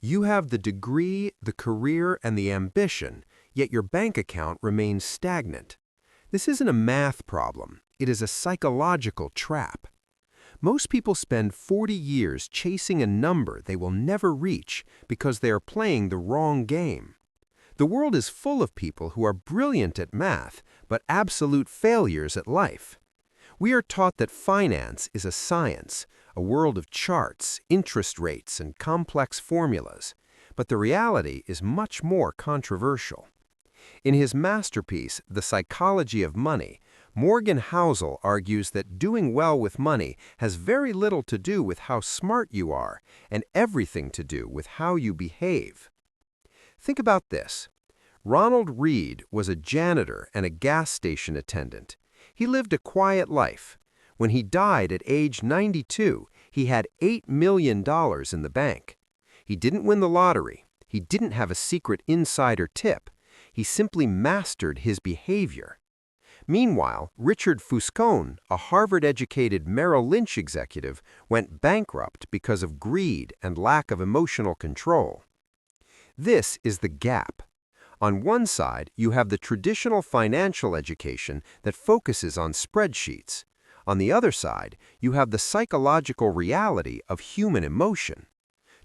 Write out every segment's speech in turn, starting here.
You have the degree, the career, and the ambition, yet your bank account remains stagnant. This isn't a math problem, it is a psychological trap. Most people spend 40 years chasing a number they will never reach because they are playing the wrong game. The world is full of people who are brilliant at math, but absolute failures at life. We are taught that finance is a science, a world of charts, interest rates, and complex formulas, but the reality is much more controversial. In his masterpiece, The Psychology of Money, Morgan Housel argues that doing well with money has very little to do with how smart you are and everything to do with how you behave. Think about this. Ronald Reed was a janitor and a gas station attendant. He lived a quiet life. When he died at age 92, he had $8 million in the bank. He didn't win the lottery. He didn't have a secret insider tip. He simply mastered his behavior. Meanwhile, Richard Fuscone, a Harvard-educated Merrill Lynch executive, went bankrupt because of greed and lack of emotional control. This is the gap. On one side, you have the traditional financial education that focuses on spreadsheets. On the other side, you have the psychological reality of human emotion.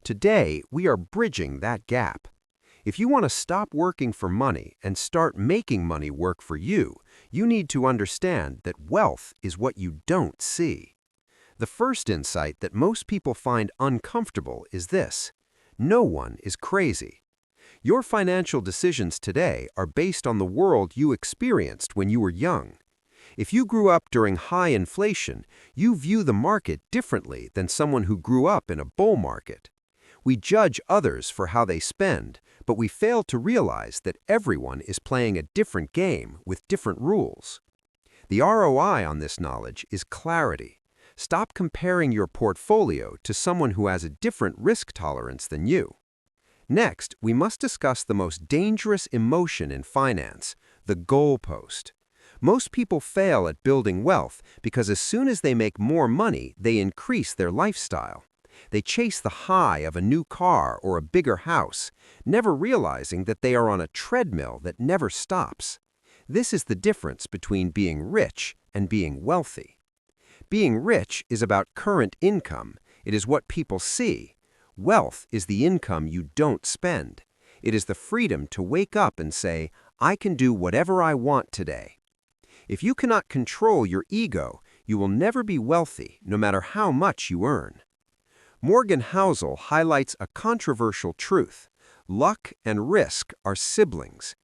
Today, we are bridging that gap. If you want to stop working for money and start making money work for you, you need to understand that wealth is what you don't see. The first insight that most people find uncomfortable is this: no one is crazy. Your financial decisions today are based on the world you experienced when you were young. If you grew up during high inflation, you view the market differently than someone who grew up in a bull market. We judge others for how they spend, but we fail to realize that everyone is playing a different game with different rules. The ROI on this knowledge is clarity. Stop comparing your portfolio to someone who has a different risk tolerance than you. Next, we must discuss the most dangerous emotion in finance, the goalpost. Most people fail at building wealth because as soon as they make more money, they increase their lifestyle. They chase the high of a new car or a bigger house, never realizing that they are on a treadmill that never stops. This is the difference between being rich and being wealthy. Being rich is about current income. It is what people see. Wealth is the income you don't spend. It is the freedom to wake up and say, I can do whatever I want today. If you cannot control your ego, you will never be wealthy, no matter how much you earn. Morgan Housel highlights a controversial truth. Luck and risk are siblings.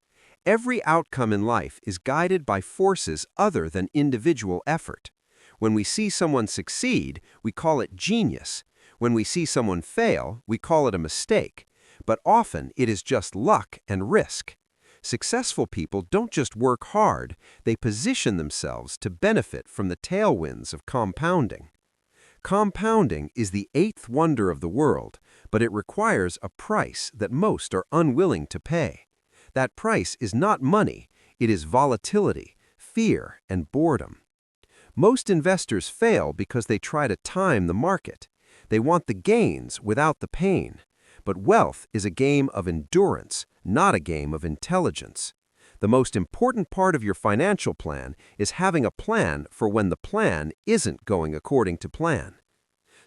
Every outcome in life is guided by forces other than individual effort. When we see someone succeed, we call it genius. When we see someone fail, we call it a mistake. But often it is just luck and risk. Successful people don't just work hard, they position themselves to benefit from the tailwinds of compounding. Compounding is the eighth wonder of the world, but it requires a price that most are unwilling to pay. That price is not money, it is volatility, fear, and boredom. Most investors fail because they try to time the market. They want the gains without the pain. But wealth is a game of endurance, not a game of intelligence. The most important part of your financial plan is having a plan for when the plan isn't going according to plan.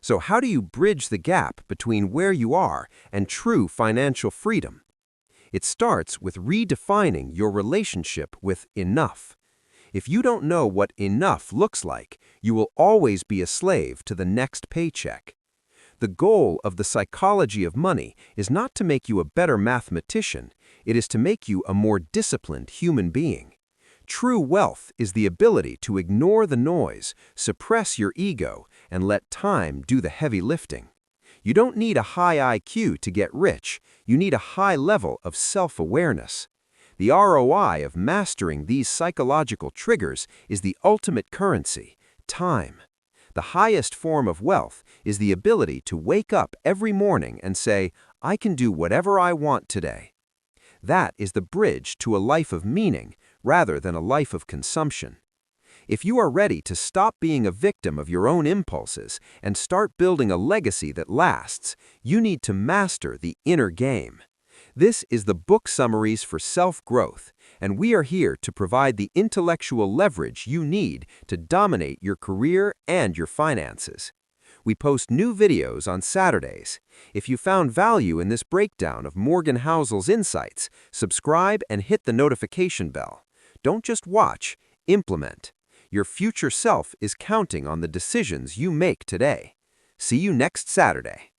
So how do you bridge the gap between where you are and true financial freedom? It starts with redefining your relationship with enough. If you don't know what enough looks like, you will always be a slave to the next paycheck. The goal of the psychology of money is not to make you a better mathematician, it is to make you a more disciplined human being. True wealth is the ability to ignore the noise, suppress your ego, and let time do the heavy lifting. You don't need a high IQ to get rich, you need a high level of self-awareness. The ROI of mastering these psychological triggers is the ultimate currency, time. The highest form of wealth is the ability to wake up every morning and say, I can do whatever I want today. That is the bridge to a life of meaning rather than a life of consumption. If you are ready to stop being a victim of your own impulses and start building a legacy that lasts, you need to master the inner game. This is the book summaries for self-growth, and we are here to provide the intellectual leverage you need to dominate your career and your finances. We post new videos on Saturdays. If you found value in this breakdown of Morgan Housel's insights, subscribe and hit the notification bell. Don't just watch, implement. Your future self is counting on the decisions you make today. See you next Saturday.